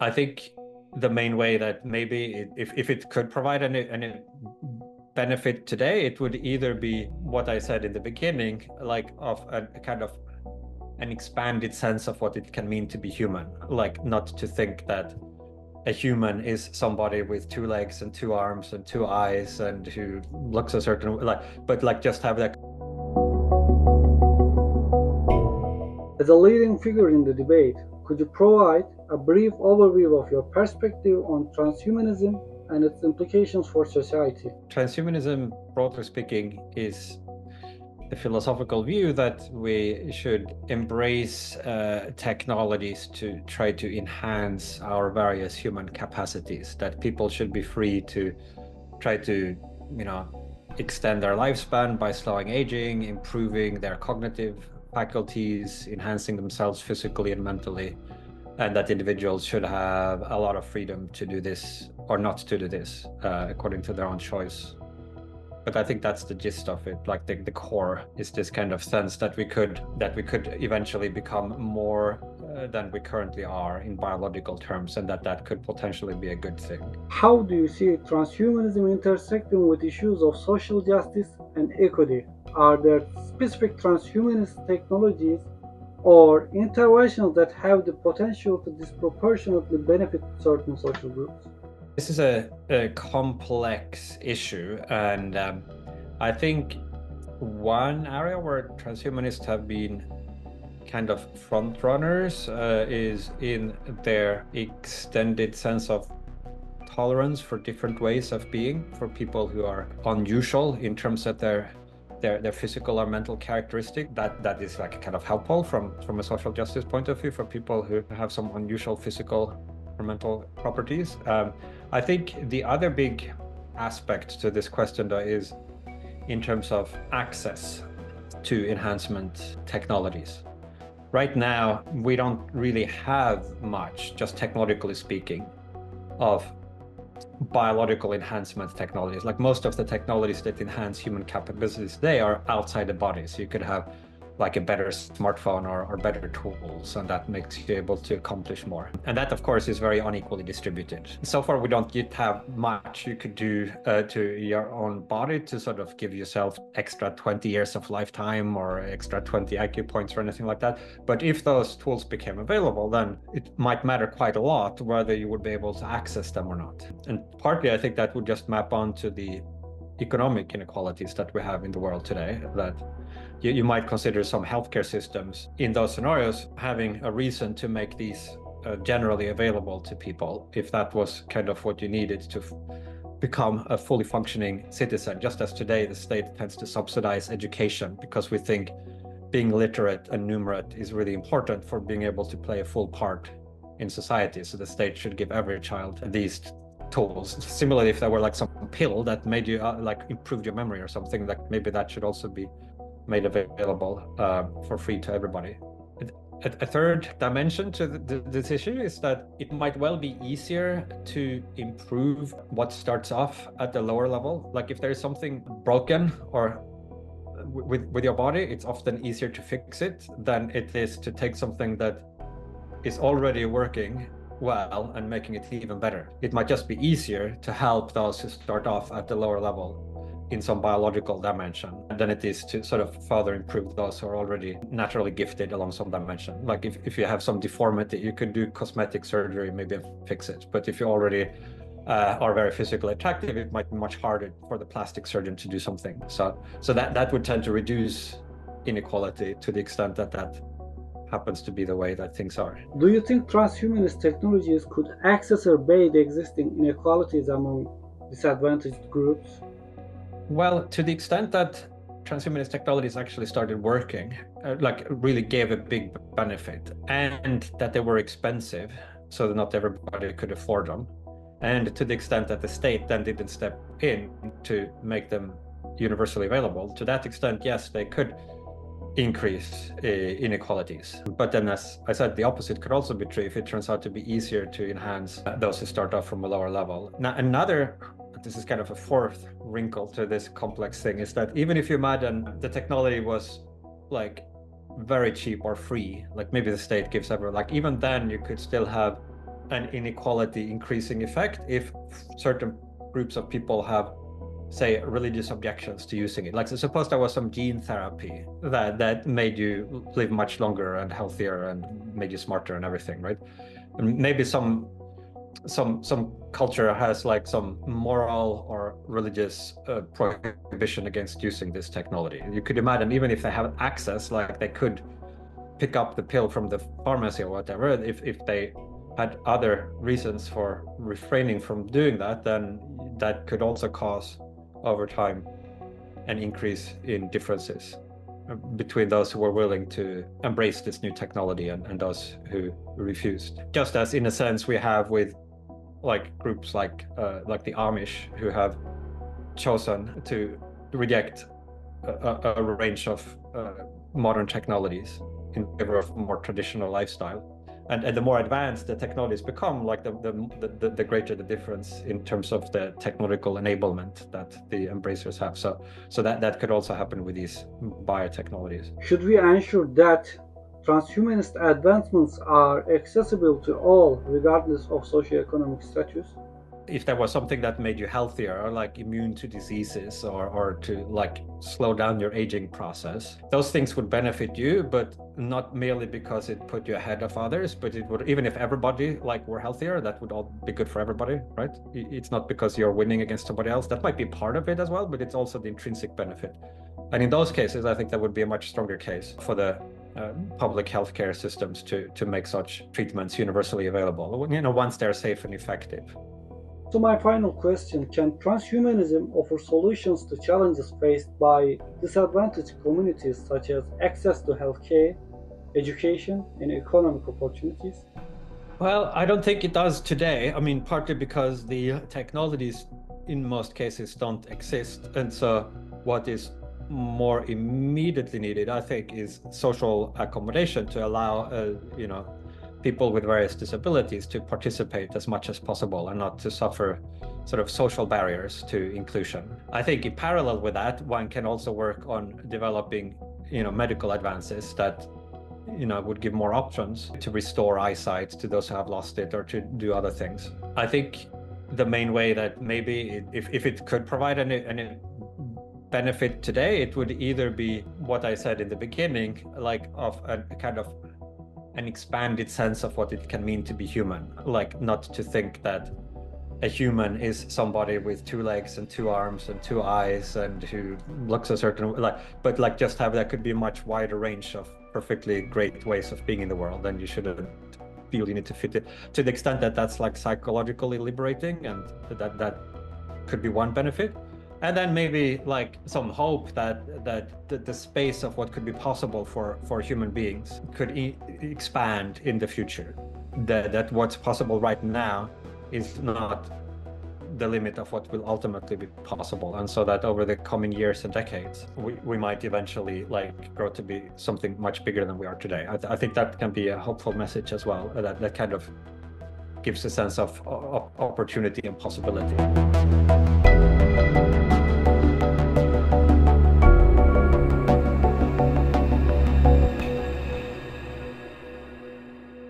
I think the main way that maybe if it could provide any benefit today, it would either be what I said in the beginning, like of a kind of an expanded sense of what it can mean to be human, like not to think that a human is somebody with two legs and two arms and two eyes and who looks a certain way, like, but like just have that. As a leading figure in the debate, could you provide a brief overview of your perspective on transhumanism and its implications for society? Transhumanism, broadly speaking, is the philosophical view that we should embrace technologies to try to enhance our various human capacities, that people should be free to try to, extend their lifespan by slowing aging, improving their cognitive faculties, enhancing themselves physically and mentally, and that individuals should have a lot of freedom to do this or not to do this according to their own choice. But I think that's the gist of it. Like the core is this kind of sense that we could eventually become more than we currently are in biological terms, and that could potentially be a good thing. How do you see transhumanism intersecting with issues of social justice and equity? Are there specific transhumanist technologies or interventions that have the potential to disproportionately benefit certain social groups? This is a complex issue, and I think one area where transhumanists have been kind of front runners is in their extended sense of tolerance for different ways of being for people who are unusual in terms of their physical or mental characteristic. That is like kind of helpful from a social justice point of view for people who have some unusual physical or mental properties. I think the other big aspect to this question, though, is in terms of access to enhancement technologies. Right now, we don't really have much, just technologically speaking, of biological enhancement technologies. Like most of the technologies that enhance human capabilities today are outside the body. So you could have like a better smartphone or better tools, and that makes you able to accomplish more. And that, of course, is very unequally distributed. So far, we don't yet have much you could do to your own body to sort of give yourself extra 20 years of lifetime or extra 20 IQ points or anything like that. But if those tools became available, then it might matter quite a lot whether you would be able to access them or not. And partly, I think that would just map onto the economic inequalities that we have in the world today, that you might consider some healthcare systems in those scenarios having a reason to make these generally available to people, if that was kind of what you needed to become a fully functioning citizen. Just as today the state tends to subsidize education because we think being literate and numerate is really important for being able to play a full part in society. So the state should give every child these tools. Similarly, if there were like some pill that made you like improved your memory or something, like maybe that should also be made available for free to everybody. A third dimension to this issue is that it might well be easier to improve what starts off at the lower level. Like if there's something broken or with your body, it's often easier to fix it than it is to take something that is already working well and making it even better. It might just be easier to help those who start off at the lower level in some biological dimension than it is to sort of further improve those who are already naturally gifted along some dimension. Like if you have some deformity, you could do cosmetic surgery, maybe fix it. But if you already are very physically attractive, it might be much harder for the plastic surgeon to do something. So that would tend to reduce inequality to the extent that happens to be the way that things are. Do you think transhumanist technologies could exacerbate existing inequalities among disadvantaged groups? Well, to the extent that transhumanist technologies actually started working, like really gave a big benefit, and that they were expensive, so that not everybody could afford them, and to the extent that the state then didn't step in to make them universally available, to that extent, yes, they could increase inequalities. But then, as I said, the opposite could also be true if it turns out to be easier to enhance those who start off from a lower level. Now, this is kind of a fourth wrinkle to this complex thing, is that even if you imagine the technology was like very cheap or free, like maybe the state gives everyone, like even then you could still have an inequality increasing effect if certain groups of people have, say, religious objections to using it. Like, so suppose there was some gene therapy that made you live much longer and healthier and made you smarter and everything, right? And maybe some culture has like some moral or religious prohibition against using this technology. You could imagine, even if they have access, like they could pick up the pill from the pharmacy or whatever, if they had other reasons for refraining from doing that, then that could also cause over time an increase in differences between those who were willing to embrace this new technology and those who refused. Just as in a sense we have with like groups like the Amish, who have chosen to reject a range of modern technologies in favor of more traditional lifestyle. And the more advanced the technologies become, like the greater the difference in terms of the technological enablement that the embracers have. So that could also happen with these biotechnologies. Should we ensure that transhumanist advancements are accessible to all, regardless of socioeconomic status? If there was something that made you healthier, or like immune to diseases, or to like slow down your aging process, those things would benefit you, but not merely because it put you ahead of others, but it would, even if everybody like were healthier, that would all be good for everybody, right? It's not because you're winning against somebody else. That might be part of it as well, but it's also the intrinsic benefit. And in those cases, I think that would be a much stronger case for the public healthcare systems to make such treatments universally available, once they're safe and effective. So my final question, can transhumanism offer solutions to challenges faced by disadvantaged communities, such as access to healthcare, education, and economic opportunities? Well, I don't think it does today. I mean, partly because the technologies in most cases don't exist. And so what is more immediately needed, I think, is social accommodation to allow, people with various disabilities to participate as much as possible and not to suffer sort of social barriers to inclusion. I think in parallel with that, one can also work on developing, medical advances that, would give more options to restore eyesight to those who have lost it or to do other things. I think the main way that maybe if it could provide any benefit today, it would either be what I said in the beginning, like of a kind of an expanded sense of what it can mean to be human, like not to think that a human is somebody with 2 legs and 2 arms and 2 eyes and who looks a certain way, but like just have that could be a much wider range of perfectly great ways of being in the world, and you shouldn't feel you need to fit it, to the extent that that's like psychologically liberating, and that could be one benefit. And then maybe like some hope that the space of what could be possible for human beings could expand in the future. That what's possible right now is not the limit of what will ultimately be possible. And so that over the coming years and decades, we might eventually like grow to be something much bigger than we are today. I think that can be a hopeful message as well, that kind of gives a sense of opportunity and possibility.